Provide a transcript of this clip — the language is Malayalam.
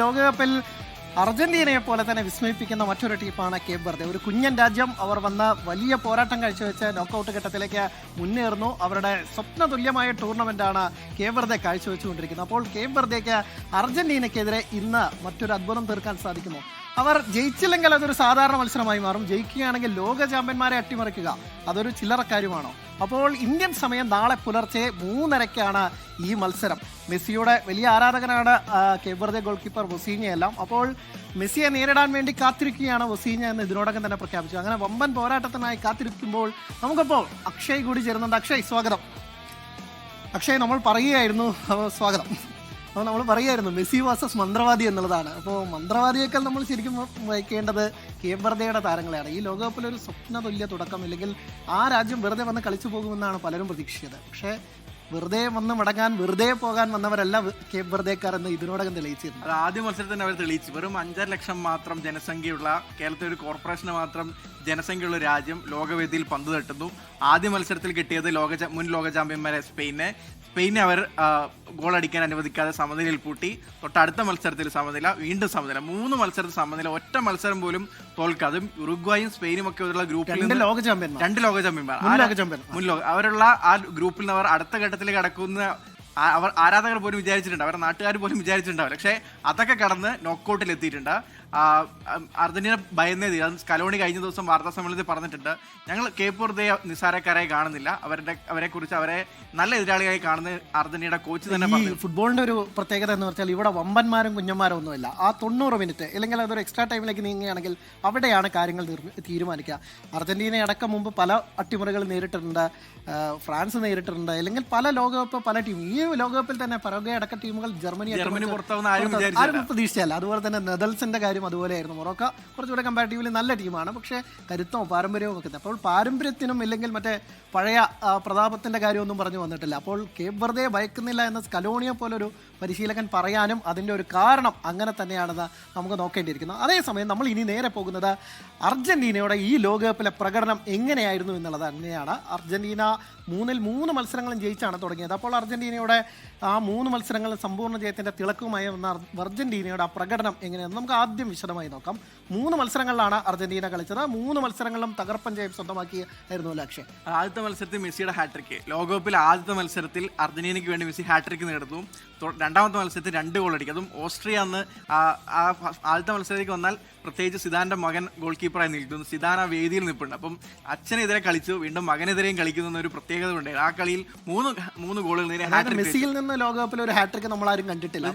ലോകകപ്പിൽ അർജന്റീനയെ പോലെ തന്നെ വിസ്മയിപ്പിക്കുന്ന മറ്റൊരു ടീമാണ് കേപ്പ് വെർദെ. ഒരു കുഞ്ഞൻ രാജ്യം. അവർ വന്ന വലിയ പോരാട്ടം കാഴ്ചവെച്ച് നോക്കൌട്ട് ഘട്ടത്തിലേക്ക് മുന്നേറുന്നു. അവരുടെ സ്വപ്ന തുല്യമായ ടൂർണമെന്റാണ് കേപ്പ് വെർദെ കാഴ്ചവെച്ചുകൊണ്ടിരിക്കുന്നത്. അപ്പോൾ കേപ്പ് വെർദെക്ക് അർജന്റീനയ്ക്കെതിരെ ഇന്ന് മറ്റൊരു അത്ഭുതം തീർക്കാൻ സാധിക്കുമോ? അവർ ജയിച്ചില്ലെങ്കിൽ അതൊരു സാധാരണ മത്സരമായി മാറും. ജയിക്കുകയാണെങ്കിൽ ലോക ചാമ്പ്യന്മാരെ അട്ടിമറിക്കുക അതൊരു ചില്ലറ കാര്യമാണോ? അപ്പോൾ ഇന്ത്യൻ സമയം നാളെ പുലർച്ചെ 3:30-ക്കാണ് ഈ മത്സരം. മെസ്സിയുടെ വലിയ ആരാധകനാണ് കേപ്പ് വെർദെ ഗോൾ കീപ്പർ വൊസീഞ്ഞയെല്ലാം. അപ്പോൾ മെസ്സിയെ നേരിടാൻ വേണ്ടി കാത്തിരിക്കുകയാണ് വൊസീഞ്ഞ എന്ന് ഇതിനോടകം തന്നെ പ്രഖ്യാപിച്ചു. അങ്ങനെ വമ്പൻ പോരാട്ടത്തിനായി കാത്തിരിക്കുമ്പോൾ നമുക്കപ്പോൾ അക്ഷയ് കൂടി ചേരുന്നുണ്ട്. അക്ഷയ്, സ്വാഗതം. അക്ഷയ്, നമ്മൾ പറയുകയായിരുന്നു സ്വാഗതം അപ്പോൾ നമ്മൾ പറയുമായിരുന്നു മെസ്സി വേഴ്സസ് മന്ത്രവാദി എന്നുള്ളതാണ്. അപ്പോൾ മന്ത്രവാദിയേക്കാൾ നമ്മൾ ശരിക്കും വയ്ക്കേണ്ടത് കേപ്പ് വെർദെയുടെ താരങ്ങളെയാണ്. ഈ ലോകകപ്പിലൊരു സ്വപ്ന തുല്യ തുടക്കം, ഇല്ലെങ്കിൽ ആ രാജ്യം വെറുതെ വന്ന് കളിച്ചു പോകുമെന്നാണ് പലരും പ്രതീക്ഷിച്ചത്. പക്ഷേ വെറുതെ വന്ന് മടങ്ങാൻ, വെറുതെ പോകാൻ വന്നവരല്ല കേപ്പ് വെർദേക്കാർ എന്ന് ഇതിനോടകം തെളിയിച്ചിരുന്നു. അത് ആദ്യ മത്സരത്തിൽ തന്നെ അവർ തെളിയിച്ചു. വെറും 5.5 ലക്ഷം മാത്രം ജനസംഖ്യയുള്ള കേരളത്തിലെ ഒരു കോർപ്പറേഷന് മാത്രം ജനസംഖ്യയുള്ള രാജ്യം ലോകവേദിയിൽ പന്ത് തട്ടുന്നു. ആദ്യ മത്സരത്തിൽ കിട്ടിയത് മുൻ ലോക ചാമ്പ്യന്മാരെ സ്പെയിനെ അവർ ഗോൾ അടിക്കാൻ അനുവദിക്കാതെ സമനിലയിൽ പൂട്ടി. തൊട്ടടുത്ത മത്സരത്തിൽ സമനില, വീണ്ടും സമനില, 3 മത്സരത്തിൽ സമനില, ഒറ്റ മത്സരം പോലും തോൽക്കാതെ. ഉറുഗ്വായും സ്പെയിനും ഒക്കെ ഉള്ള ഗ്രൂപ്പിൽ നിന്ന് 2 ലോക ചാമ്പ്യന്മാർ അവരുള്ള ആ ഗ്രൂപ്പിൽ നിന്ന് അവർ അടുത്ത ഘട്ടത്തിലേക്ക് കടക്കുന്ന അവർ ആരാധകർ പോലും വിചാരിച്ചിട്ടുണ്ട്, അവരുടെ നാട്ടുകാർ പോലും വിചാരിച്ചിട്ടുണ്ടാവില്ല. പക്ഷേ അതൊക്കെ കടന്ന് നോക്കൌട്ടിൽ എത്തിയിട്ടുണ്ട്. അർജന്റീന ഭയന്നേ തീരും. സ്കലോണി കഴിഞ്ഞ ദിവസം വാർത്താ സമ്മേളനത്തിൽ പറഞ്ഞിട്ടുണ്ട്, ഞങ്ങൾ കേപ്പ് വെർദെ നിസ്സാരക്കാരായി കാണുന്നില്ല, അവരെ കുറിച്ച് അവരെ നല്ല എതിരാളിയായി കാണുന്ന അർജന്റീനയുടെ കോച്ച് തന്നെ പറഞ്ഞു. ഫുട്ബോളിന്റെ ഒരു പ്രത്യേകത എന്ന് വെച്ചാൽ ഇവിടെ വമ്പന്മാരും കുഞ്ഞന്മാരും ഒന്നുമില്ല. ആ 90 മിനിറ്റ് അല്ലെങ്കിൽ അതൊരു എക്സ്ട്രാ ടൈമിലേക്ക് നീങ്ങുകയാണെങ്കിൽ അവിടെയാണ് കാര്യങ്ങൾ തീരുമാനിക്കുക. അർജന്റീന അടക്കം മുമ്പ് പല അട്ടിമറികൾ നേരിട്ടിട്ടുണ്ട്, ഫ്രാൻസ് നേരിട്ടിട്ടുണ്ട്, അല്ലെങ്കിൽ പല ലോകകപ്പ് പല ടീം. ഈ ലോകകപ്പിൽ തന്നെ പരഗ്വേ അടക്കം ടീമുകൾ ജർമ്മനി പുറത്താവുന്ന ആരും പ്രതീക്ഷിച്ചല്ല. അതുപോലെ തന്നെ നെതൽസിന്റെ കാര്യം അതുപോലെയായിരുന്നു. മൊറോക്ക കുറച്ചുകൂടെ കമ്പാരിറ്റീവ്ലി നല്ല ടീമാണ്, പക്ഷേ കരുത്തവും പാരമ്പര്യവും ഒക്കെ. അപ്പോൾ പാരമ്പര്യത്തിനും ഇല്ലെങ്കിൽ മറ്റേ പഴയ പ്രതാപത്തിന്റെ കാര്യമൊന്നും പറഞ്ഞു വന്നിട്ടില്ല. അപ്പോൾ കേപ്പ് വെർദെ ഭയക്കുന്നില്ല എന്ന് സ്കലോണിയെ പോലൊരു പരിശീലകൻ പറയാനും അതിൻ്റെ ഒരു കാരണം അങ്ങനെ തന്നെയാണെന്ന് നമുക്ക് നോക്കേണ്ടിയിരിക്കുന്നു. അതേസമയം നമ്മൾ ഇനി നേരെ പോകുന്നത് അർജന്റീനയുടെ ഈ ലോകകപ്പിലെ പ്രകടനം എങ്ങനെയായിരുന്നു എന്നുള്ളത് തന്നെയാണ്. അർജന്റീന 3 മത്സരങ്ങളും ജയിച്ചാണ് തുടങ്ങിയത്. അപ്പോൾ അർജന്റീനയുടെ ആ 3 മത്സരങ്ങളും സമ്പൂർണ്ണ ജയത്തിൻ്റെ തിളക്കവുമായി വന്ന അർജന്റീനയുടെ ആ പ്രകടനം എങ്ങനെയാണ് നമുക്ക് ആദ്യം വിശദമായി നോക്കാം. 3 മത്സരങ്ങളിലാണ് അർജന്റീന കളിച്ചത്. 3 മത്സരങ്ങളിലും തകർപ്പൻ ജയം സ്വന്തമാക്കിയായിരുന്നു ലക്ഷ്യം. ആദ്യത്തെ മത്സരത്തിൽ മെസ്സിയുടെ ഹാട്രിക്ക്. ലോകകപ്പിൽ ആദ്യത്തെ മത്സരത്തിൽ അർജന്റീനയ്ക്ക് വേണ്ടി മെസ്സി ഹാട്രിക്ക് നേടുന്നു. രണ്ടാമത്തെ മത്സരത്തിൽ 2 ഗോൾ അടിക്കും. അതും ഓസ്ട്രിയ അന്ന് ആദ്യത്തെ മത്സരത്തിലേക്ക് വന്നാൽ പ്രത്യേകിച്ച് സിദാന്റെ മകൻ ഗോൾ കീപ്പറായി നിൽക്കുന്നു. സിദാൻ ആ വേദിയിൽ നിൽപ്പുണ്ട്. അപ്പം അച്ഛനെതിരെ കളിച്ചു, വീണ്ടും മകനെതിരെയും കളിക്കുന്ന ഒരു പ്രത്യേകത ഉണ്ട്. ആ കളിയിൽ 3 ഗോളുകൾ നേരെ ഹാട്രിക്. മെസ്സിയിൽ നിന്ന് ലോകകപ്പിൽ ഒരു ഹാട്രിക്ക് നമ്മൾ ആരും കണ്ടിട്ടില്ല.